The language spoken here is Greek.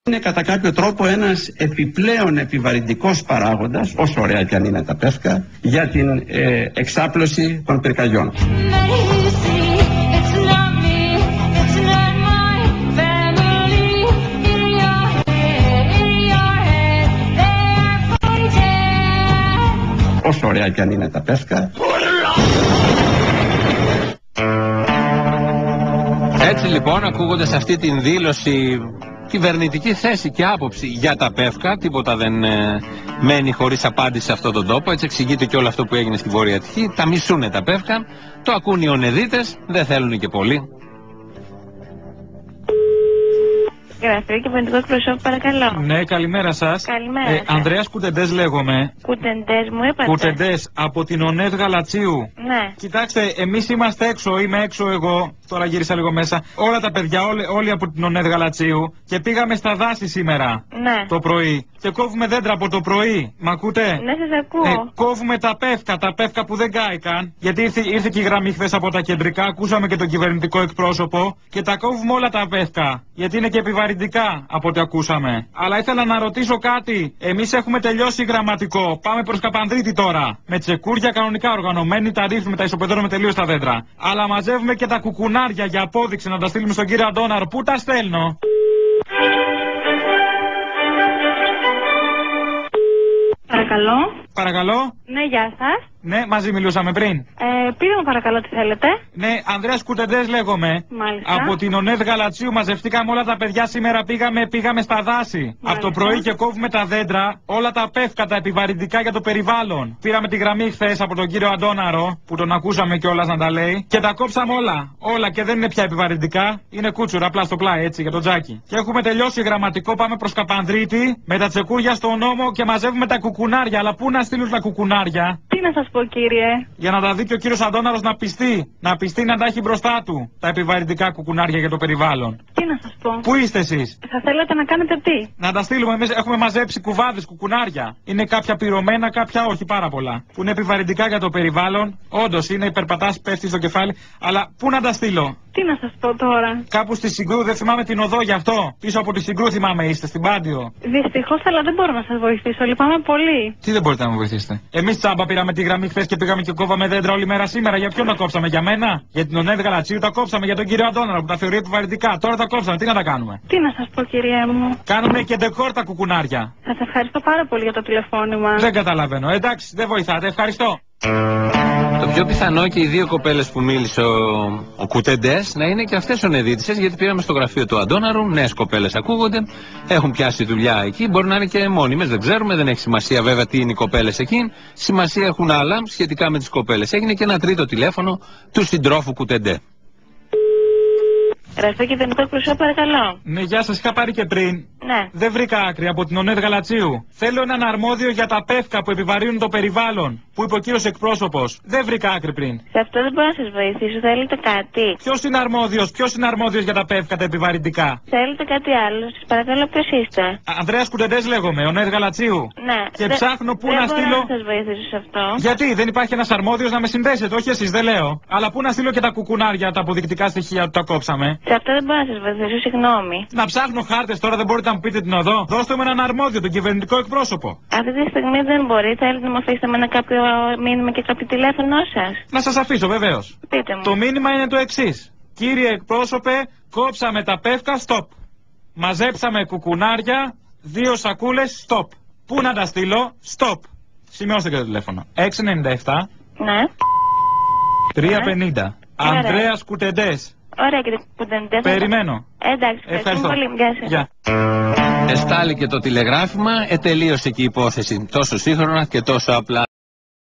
Είναι κατά κάποιο τρόπο ένας επιπλέον επιβαρυντικός παράγοντας, όσο ωραία κι αν είναι τα πεύκα, για την εξάπλωση των πυρκαγιών. Όσο ωραία κι αν είναι τα πεύκα. Έτσι λοιπόν, ακούγοντας αυτή την δήλωση, κυβερνητική θέση και άποψη για τα πεύκα, τίποτα δεν μένει χωρίς απάντηση σε αυτόν τον τόπο. Έτσι εξηγείται και όλο αυτό που έγινε στη Βόρεια Αττική. Τα μισούνε τα πεύκα, το ακούν οι ονεδίτες, δεν θέλουν και πολύ. Γραφείο κυβερνητικό εκπροσώπου, παρακαλώ. Ναι, καλημέρα σας. Καλημέρα. Ανδρέας Κουτεντές λέγομαι. Κουτεντές μου είπατε. Κουτεντές, από την ΟΝΕΔ Γαλατσίου. Ναι. Κοιτάξτε, εμείς είμαστε έξω, είμαι έξω εγώ. Τώρα γύρισα λίγο μέσα. Όλα τα παιδιά, όλοι από την ΟΝΕΔ Γαλατσίου. Και πήγαμε στα δάση σήμερα. Ναι. Το πρωί. Και κόβουμε δέντρα από το πρωί. Μ' ακούτε? Ναι, σας ακούω. Κόβουμε τα πεύκα που δεν κάηκαν. Γιατί ήρθε και η γραμμή χθες από τα κεντρικά. Ακούσαμε και τον κυβερνητικό εκπρόσωπο. Και τα κόβουμε όλα τα πεύκα. Γιατί είναι και επιβαρυντικά από ό,τι ακούσαμε. Αλλά ήθελα να ρωτήσω κάτι. Εμείς έχουμε τελειώσει γραμματικό. Πάμε προς Καπανδρίτη τώρα. Με τσεκούρια κανονικά οργανωμένοι. Τα ρίχνουμε, τα ισοπεδώνουμε τελείως τα δέντρα. Αλλά μαζεύουμε και τα κουκουνάρια για απόδειξη να τα στείλουμε στον κύριο Αντώναρο. Πού τα στέλνω? Παρακαλώ. Παρακαλώ. Ναι, γεια σας. Ναι, μαζί μιλούσαμε πριν. Πείτε μου παρακαλώ τι θέλετε. Ναι, Ανδρέας Κουτεντές λέγομαι. Μάλιστα. Από την ΟΝΕΔ Γαλατσίου μαζευτήκαμε όλα τα παιδιά σήμερα, πήγαμε στα δάση. Μάλιστα. Από το πρωί και κόβουμε τα δέντρα, όλα τα πεύκα, τα επιβαρυντικά για το περιβάλλον. Πήραμε τη γραμμή χθες από τον κύριο Αντώναρο, που τον ακούσαμε κιόλας να τα λέει, και τα κόψαμε όλα. Όλα και δεν είναι πια επιβαρυντικά, είναι κούτσουρα απλά στο πλάι έτσι για το τζάκι. Και έχουμε τελειώσει γραμματικό, πάμε προς Καπανδρίτη με τα τσεκούρια στον νόμο και μαζεύουμε τα κουκουνάρια. Αλλά πού να στείλουν τα κουκουνάρια? Τι να σας πω, κύριε? Για να τα δει και ο κύριος Αντώναρος να πιστεί. Να πιστεί να τα έχει μπροστά του. Τα επιβαρυντικά κουκουνάρια για το περιβάλλον. Τι να σας πω? Πού είστε εσείς? Θα θέλατε να κάνετε τι? Να τα στείλουμε. Εμείς έχουμε μαζέψει κουβάδες, κουκουνάρια. Είναι κάποια πυρωμένα, κάποια όχι, πάρα πολλά. Που είναι επιβαρυντικά για το περιβάλλον. Όντως είναι, υπερπατάς, πέφτει στο κεφάλι. Αλλά πού να τα στείλω? Τι να σας πω τώρα? Κάπου στη Συγκρού, δεν θυμάμαι την οδό γι' αυτό. Πίσω από τη Συγκρού θυμάμαι είστε, στην Πάντιο. Δυστυχώς, αλλά δεν μπορώ να σας βοηθήσω. Λυπάμαι πολύ. Τι δεν μπορείτε να μου βοηθήσετε? Εμείς τσάμπα πήραμε τη γραμμή χθες και πήγαμε και κόβαμε δέντρα όλη μέρα σήμερα. Για ποιον τα κόψαμε? Για μένα? Για την ΟΝΕΔ Γαλατσίου τα κόψαμε. Για τον κύριο Αντώναρο που τα θεωρεί επιβαρυντικά. Τώρα τα κόψαμε. Τι να τα κάνουμε? Τι να σας πω, κύριε μου? Κάνουμε και ντεκόρ τα κουκουνάρια. Σας ευχαριστώ πάρα πολύ για το τηλεφώνημα. Δεν καταλαβαίνω. Εντάξει, δεν βοηθάτε. Ευχαριστώ. Το πιο πιθανό και οι δύο κοπέλες που μίλησε ο Κουτεντές να είναι και αυτές ονεδίτησες, γιατί πήγαμε στο γραφείο του Αντώναρου. Νέες κοπέλες ακούγονται, έχουν πιάσει δουλειά εκεί. Μπορεί να είναι και μόνιμες, δεν ξέρουμε, δεν έχει σημασία βέβαια τι είναι οι κοπέλες εκεί. Σημασία έχουν άλλα σχετικά με τις κοπέλες. Έγινε και ένα τρίτο τηλέφωνο του συντρόφου Κουτεντέ. Γραφείο κυβερνητικό εκπροσώπου, παρακαλώ. Ναι, γεια σας, είχα πάρει και πριν. Ναι. Δεν βρήκα άκρη από την ΟΝΕΔ Γαλατσίου. Θέλω έναν αρμόδιο για τα πεύκα που επιβαρύνουν το περιβάλλον, που είπε ο κύριος εκπρόσωπος. Δεν βρήκα άκρη πριν. Σε αυτό δεν μπορώ να σας βοηθήσω. Θέλετε κάτι? Ποιος είναι αρμόδιος για τα πεύκα τα επιβαρυντικά? Θέλετε κάτι άλλο? Σας παρακαλώ, ποιος είστε? Ανδρέας Κουτεντές λέγομαι, ΟΝΕΔ Γαλατσίου. Ναι. Και ψάχνω πού να στείλω. Δεν μπορώ να σας βοηθήσω σε αυτό. Γιατί δεν υπάρχει ένας αρμόδιος να με συνδέσετε? Όχι εσείς, δεν λέω. Αλλά πού να στείλω και τα κουκουνάρια, τα αποδεικτικά στοιχεία που τα κόψαμε? Σε αυτό δεν μπορώ να σας βοηθήσω, συγγνώμη. Να ψάχνω χάρτες τώρα, δεν μπορείτε να μου πείτε την οδό? Δώστε μου έναν αρμόδιο, τον κυβερνητικό εκπρόσωπο. Αυτή τη στιγμή δεν μπορεί. Θέλετε να μου αφήσετε με ένα κάποιο μήνυμα και κάποιο τηλέφωνο σας? Να σας αφήσω, βεβαίως. Πείτε μου. Το μήνυμα είναι το εξής. Κύριε εκπρόσωπε, κόψαμε τα πεύκα, stop. Μαζέψαμε κουκουνάρια, 2 σακούλες, stop. Πού να τα στείλω? Stop. Σημειώστε και το τηλέφωνο. 697 Ναι. 350. Ανδρέας Κουτεντές. Ωραία, κύριε Κουτεντές. Περιμένω. Εντάξει, ευχαριστώ πολύ. Γεια σας. Εστάλει και το τηλεγράφημα, τελείωσε και η υπόθεση. Τόσο σύγχρονα και τόσο απλά.